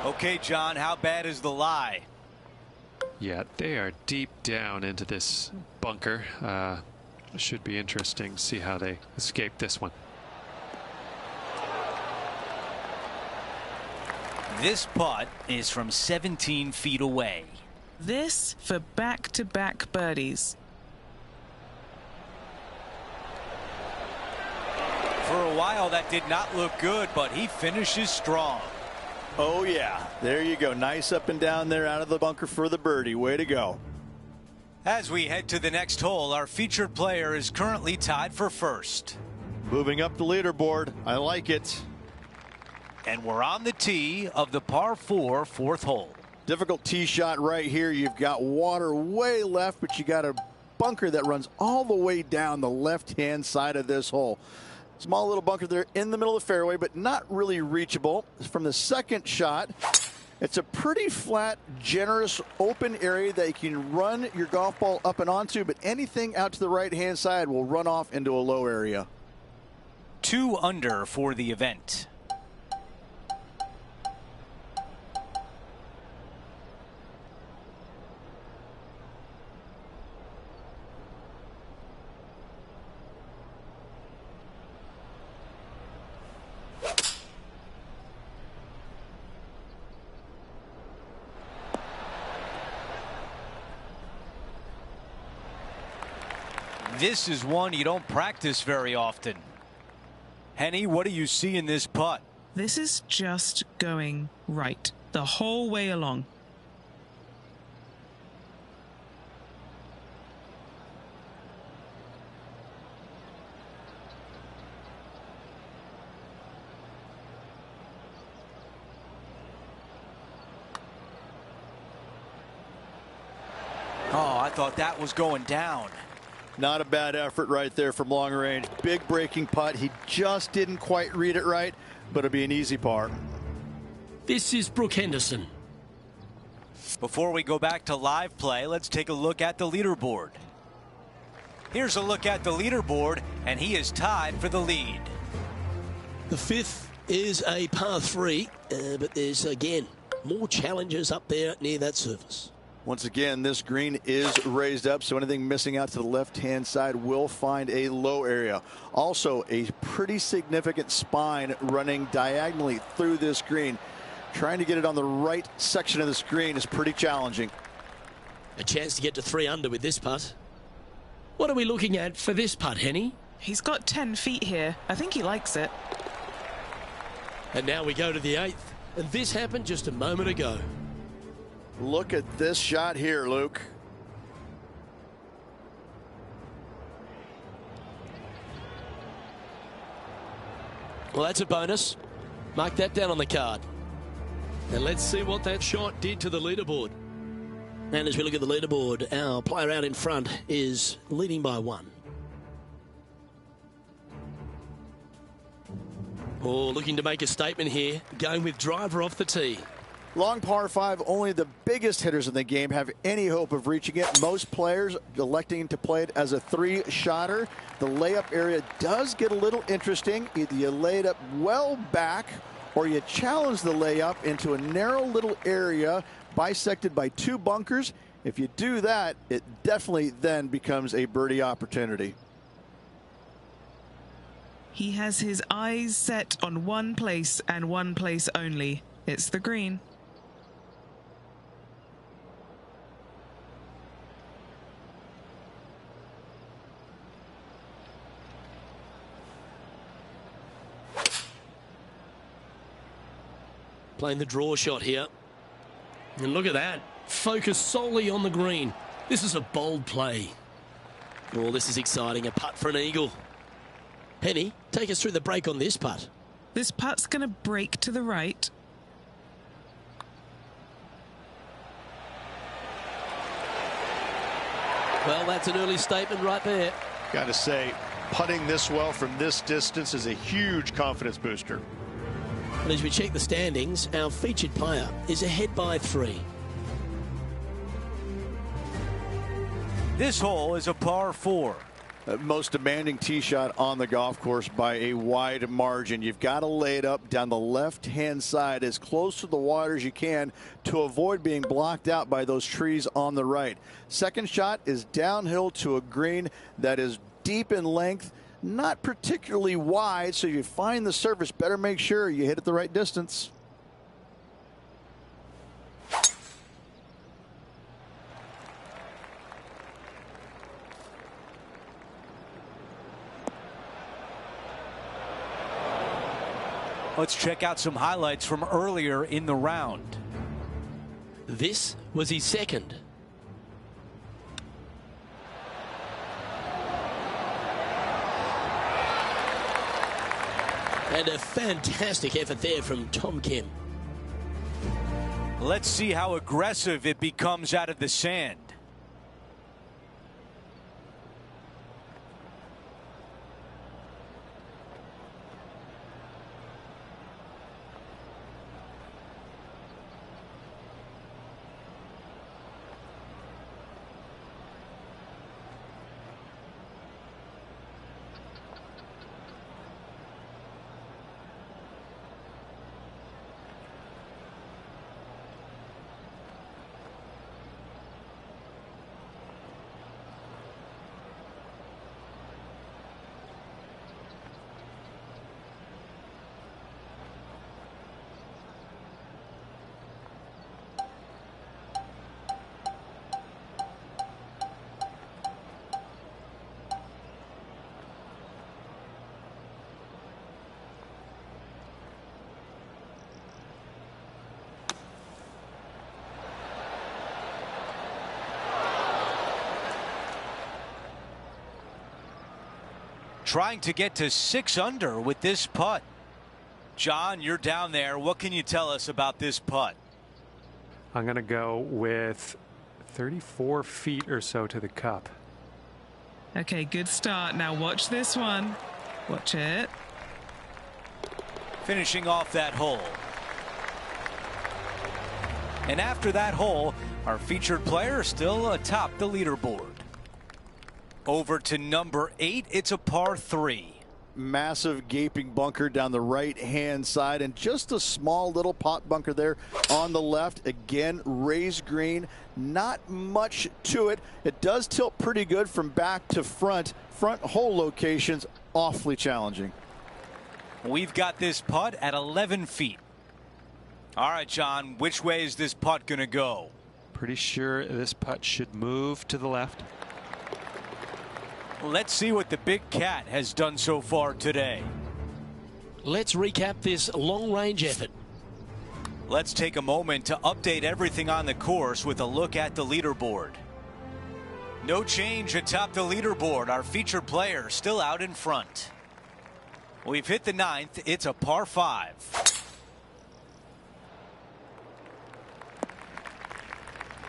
Okay, John, how bad is the lie? Yeah, they are deep down into this bunker. Should be interesting to see how they escape this one. This putt is from 17 feet away. This for back-to-back birdies. For a while, that did not look good, but he finishes strong. Oh, yeah. There you go. Nice up and down there out of the bunker for the birdie. Way to go. As we head to the next hole, our featured player is currently tied for first. Moving up the leaderboard. I like it. And we're on the tee of the par 4 fourth hole. Difficult tee shot right here. You've got water way left, but you got a bunker that runs all the way down the left-hand side of this hole. Small little bunker there in the middle of the fairway, but not really reachable. From the second shot, it's a pretty flat, generous, open area that you can run your golf ball up and onto, but anything out to the right-hand side will run off into a low area. 2 under for the event. This is one you don't practice very often. Henny, what do you see in this putt? This is just going right the whole way along. Oh, I thought that was going down. Not a bad effort right there from long range. Big breaking putt. He just didn't quite read it right, but it'll be an easy par. This is Brooke Henderson. Before we go back to live play, let's take a look at the leaderboard. Here's a look at the leaderboard, and he is tied for the lead. The fifth is a par 3, but there's, again, more challenges up there near that surface. Once again, this green is raised up, so anything missing out to the left-hand side will find a low area. Also, a pretty significant spine running diagonally through this green. Trying to get it on the right section of the screen is pretty challenging. A chance to get to 3 under with this putt. What are we looking at for this putt, Henny? He's got 10 feet here. I think he likes it. And now we go to the 8th. And this happened just a moment ago. Look at this shot here, Luke. Well, that's a bonus. Mark that down on the card. And let's see what that shot did to the leaderboard. And as we look at the leaderboard, our player out in front is leading by 1. Oh, looking to make a statement here, going with driver off the tee. Long par 5, only the biggest hitters in the game have any hope of reaching it. Most players electing to play it as a 3-shotter. The layup area does get a little interesting. Either you lay it up well back or you challenge the layup into a narrow little area bisected by 2 bunkers. If you do that, it definitely then becomes a birdie opportunity. He has his eyes set on one place and one place only. It's the green. Playing the draw shot here. And look at that. Focus solely on the green. This is a bold play. Oh, this is exciting. A putt for an eagle. Penny, take us through the break on this putt. This putt's going to break to the right. Well, that's an early statement right there. Got to say, putting this well from this distance is a huge confidence booster. And as we check the standings, our featured player is ahead by 3. This hole is a par 4. most demanding tee shot on the golf course by a wide margin. You've got to lay it up down the left-hand side as close to the water as you can to avoid being blocked out by those trees on the right. Second shot is downhill to a green that is deep in length, not particularly wide, so you find the surface, better make sure you hit it the right distance. Let's check out some highlights from earlier in the round. This was his second. And a fantastic effort there from Tom Kim. Let's see how aggressive it becomes out of the sand. Trying to get to 6 under with this putt. John, you're down there. What can you tell us about this putt? I'm going to go with 34 feet or so to the cup. Okay, good start. Now watch this one. Watch it. Finishing off that hole. And after that hole, our featured player still atop the leaderboard. Over to number 8, it's a par 3. Massive gaping bunker down the right-hand side, and just a small little pot bunker there on the left. Again, raised green, not much to it. It does tilt pretty good from back to front. Front hole locations awfully challenging. We've got this putt at 11 feet. All right, John, which way is this putt going to go? Pretty sure this putt should move to the left. Let's see what the Big Cat has done so far today. Let's recap this long-range effort. Let's take a moment to update everything on the course with a look at the leaderboard. No change atop the leaderboard. Our featured player still out in front. We've hit the 9th. It's a par 5.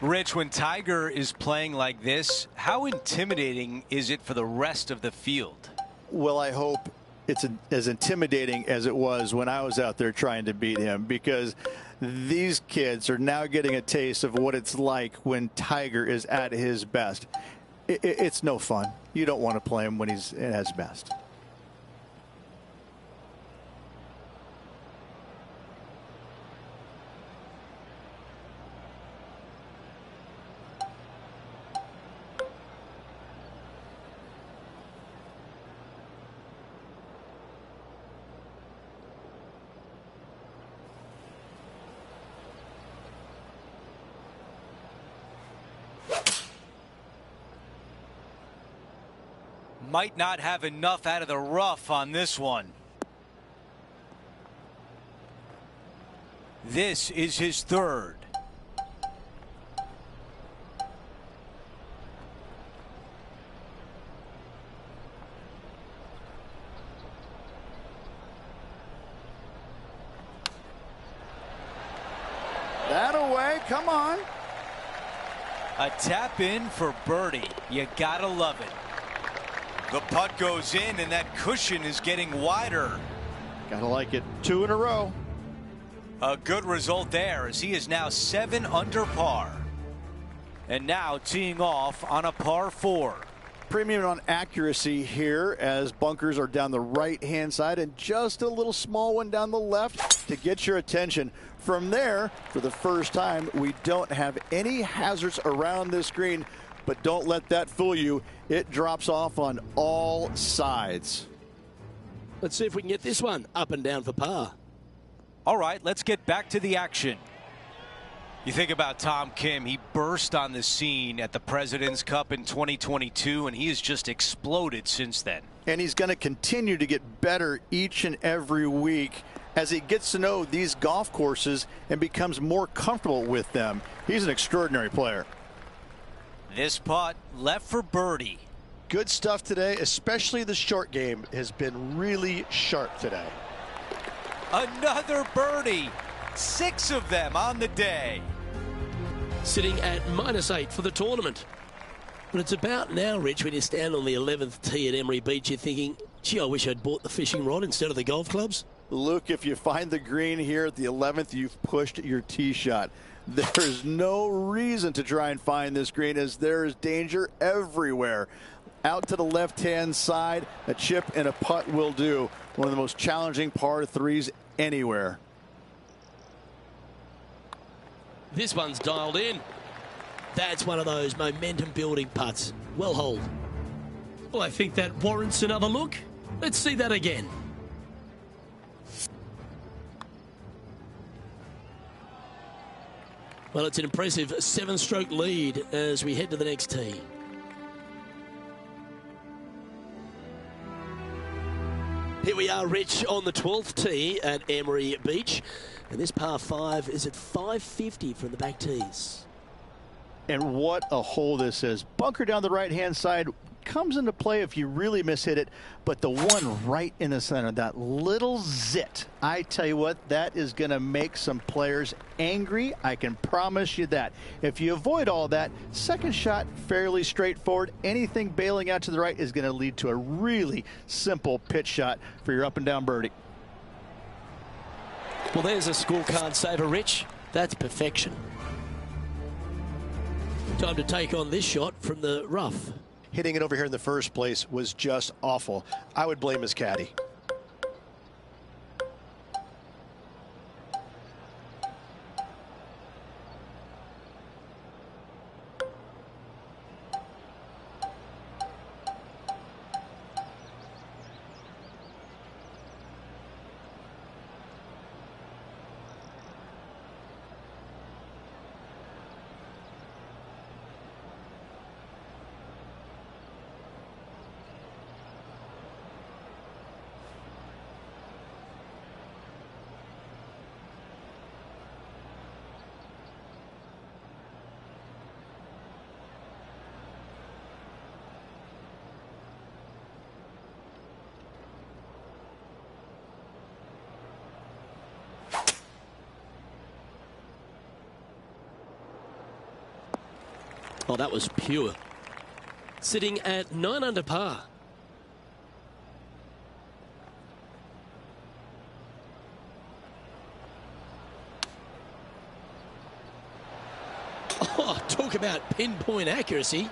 Rich, when Tiger is playing like this, how intimidating is it for the rest of the field? Well, I hope it's as intimidating as it was when I was out there trying to beat him, because these kids are now getting a taste of what it's like when Tiger is at his best. It's no fun. You don't want to play him when he's at his best. Might not have enough out of the rough on this one. This is his 3rd. That away, come on. A tap in for birdie. You gotta love it. The putt goes in, and that cushion is getting wider. Gotta like it. 2 in a row. A good result there, as he is now 7 under par. And now teeing off on a par 4. premium on accuracy here as bunkers are down the right-hand side and just a little small one down the left to get your attention. From there, for the first time, we don't have any hazards around this green, but don't let that fool you. It drops off on all sides. Let's see if we can get this one up and down for par. All right, let's get back to the action. You think about Tom Kim, he burst on the scene at the President's Cup in 2022, and he has just exploded since then. And he's going to continue to get better each and every week as he gets to know these golf courses and becomes more comfortable with them. He's an extraordinary player. This putt left for birdie. Good stuff today, especially the short game has been really sharp today. Another birdie. 6 of them on the day. Sitting at -8 for the tournament. But it's about now, Rich, when you stand on the 11th tee at Emery Beach, you're thinking, gee, I wish I'd bought the fishing rod instead of the golf clubs. Luke, if you find the green here at the 11th, you've pushed your tee shot. There's no reason to try and find this green as there is danger everywhere. Out to the left-hand side, a chip and a putt will do. One of the most challenging par 3s anywhere. This one's dialed in. That's one of those momentum-building putts. Well holed. Well, I think that warrants another look. Let's see that again. Well, it's an impressive 7-stroke lead as we head to the next tee. Here we are, Rich, on the 12th tee at Emery Beach. And this par 5 is at 550 from the back tees. And what a hole this is. Bunker down the right-hand side comes into play if you really mishit it, but the one right in the center, that little zit, I tell you what, that is going to make some players angry. I can promise you that. If you avoid all that, second shot fairly straightforward. Anything bailing out to the right is going to lead to a really simple pitch shot for your up and down birdie. Well, there's a scorecard saver, Rich. That's perfection. Time to take on this shot from the rough. Hitting it over here in the first place was just awful. I would blame his caddy. Oh, that was pure. Sitting at 9 under par. Oh, talk about pinpoint accuracy.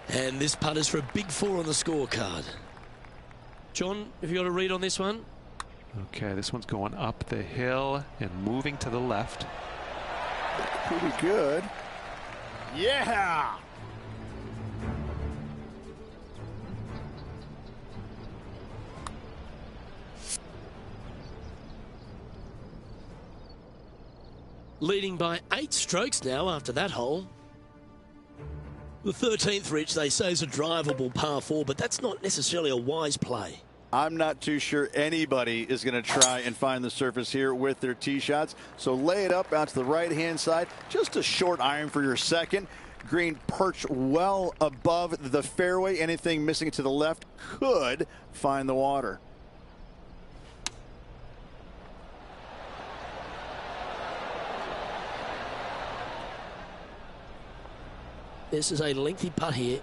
And this putt is for a big 4 on the scorecard. John, have you got a read on this one? Okay, this one's going up the hill and moving to the left. Pretty good. Yeah! Leading by 8 strokes now after that hole. The 13th, Rich, they say is a drivable par 4, but that's not necessarily a wise play. I'm not too sure anybody is going to try and find the surface here with their tee shots. So lay it up out to the right-hand side. Just a short iron for your second. Green perched well above the fairway. Anything missing to the left could find the water. This is a lengthy putt here.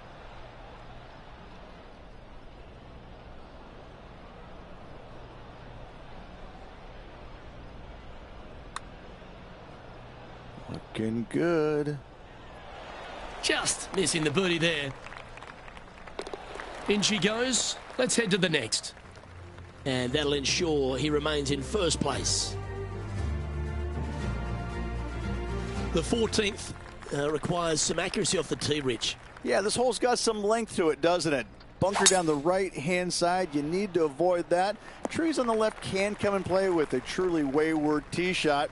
Looking good. Just missing the birdie there. In she goes. Let's head to the next. And that'll ensure he remains in first place. The 14th requires some accuracy off the tee, Rich. Yeah, this hole's got some length to it, doesn't it? Bunker down the right-hand side. You need to avoid that. Trees on the left can come and play with a truly wayward tee shot.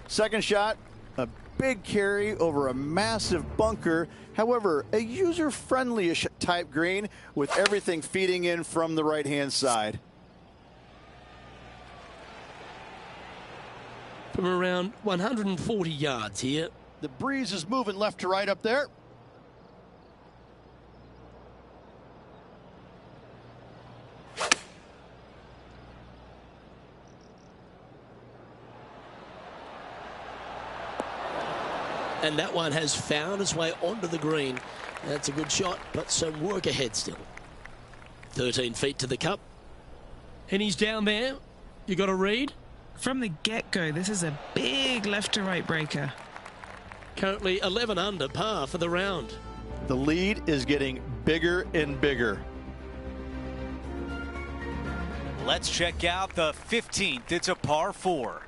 Second shot, a big carry over a massive bunker. However, a user-friendly-ish type green with everything feeding in from the right-hand side. From around 140 yards here. The breeze is moving left to right up there. And that one has found its way onto the green. That's a good shot, but some work ahead still. 13 feet to the cup. And he's down there. You got a read? From the get-go, this is a big left to right breaker. Currently 11 under par for the round. The lead is getting bigger and bigger. Let's check out the 15th. It's a par 4.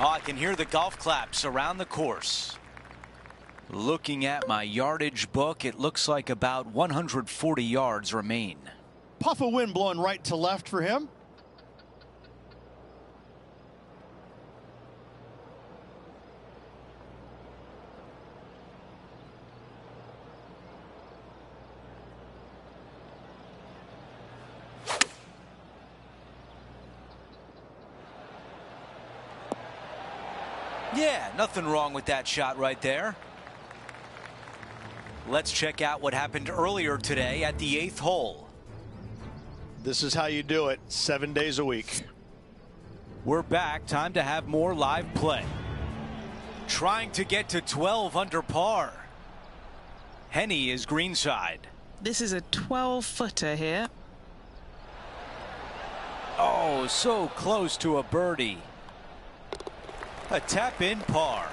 Oh, I can hear the golf claps around the course. Looking at my yardage book, it looks like about 140 yards remain. Puff of wind blowing right to left for him. Yeah, nothing wrong with that shot right there. Let's check out what happened earlier today at the 8th hole. This is how you do it 7 days a week. We're back. Time to have more live play. Trying to get to 12 under par. Henny is greenside. This is a 12-footer here. Oh, so close to a birdie. A tap-in par.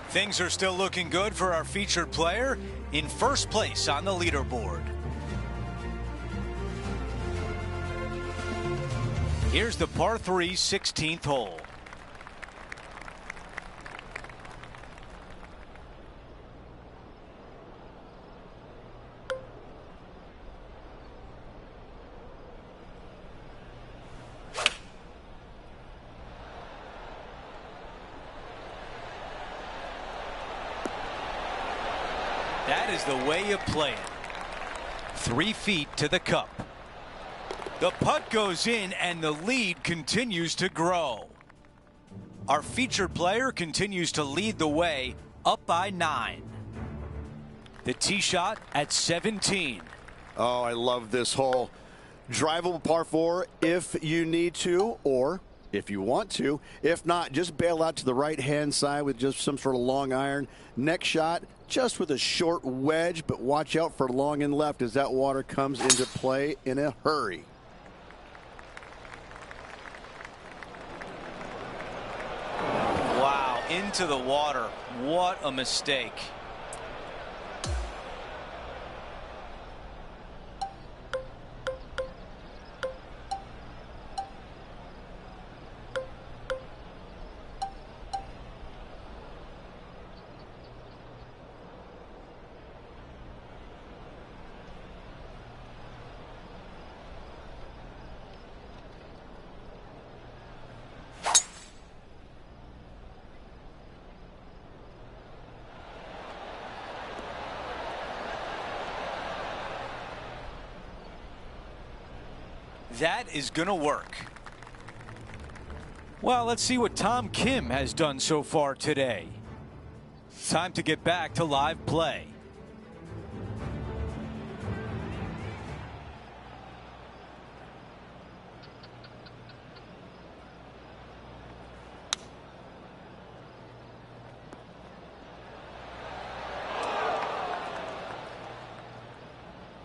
Things are still looking good for our featured player in first place on the leaderboard. Here's the par 3 16th hole. That is the way you play it. 3 feet to the cup. The putt goes in and the lead continues to grow. Our featured player continues to lead the way, up by 9. The tee shot at 17. Oh, I love this hole. Drivable par 4 if you need to, or if you want to. If not, just bail out to the right-hand side with just some sort of long iron. Next shot, just with a short wedge, but watch out for long and left as that water comes into play in a hurry. Wow, into the water. What a mistake. That is going to work. Well, let's see what Tom Kim has done so far today. Time to get back to live play.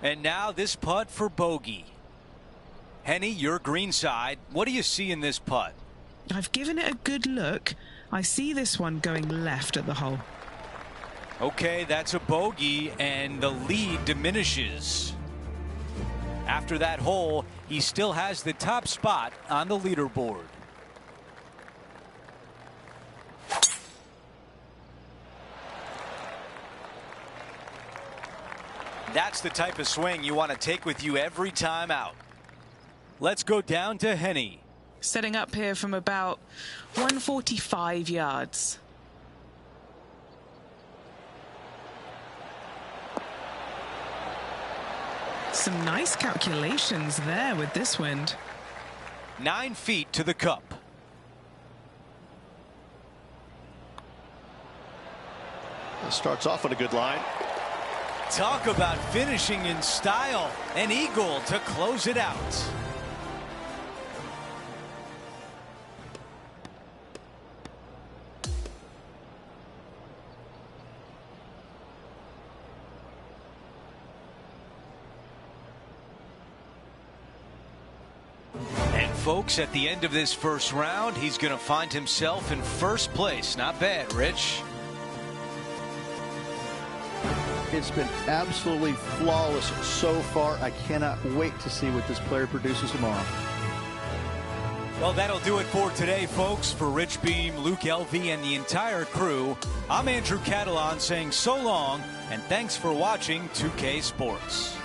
And now this putt for bogey. Henny, your green side. What do you see in this putt? I've given it a good look. I see this one going left at the hole. Okay, that's a bogey, and the lead diminishes. After that hole, he still has the top spot on the leaderboard. That's the type of swing you want to take with you every time out. Let's go down to Henny. Setting up here from about 145 yards. Some nice calculations there with this wind. 9 feet to the cup. It starts off on a good line. Talk about finishing in style. An eagle to close it out. And folks, at the end of this first round, he's going to find himself in first place. Not bad, Rich. It's been absolutely flawless so far. I cannot wait to see what this player produces tomorrow. Well, that'll do it for today, folks. For Rich Beem, Luke Elvey, and the entire crew, I'm Andrew Catalon saying so long, and thanks for watching 2K Sports.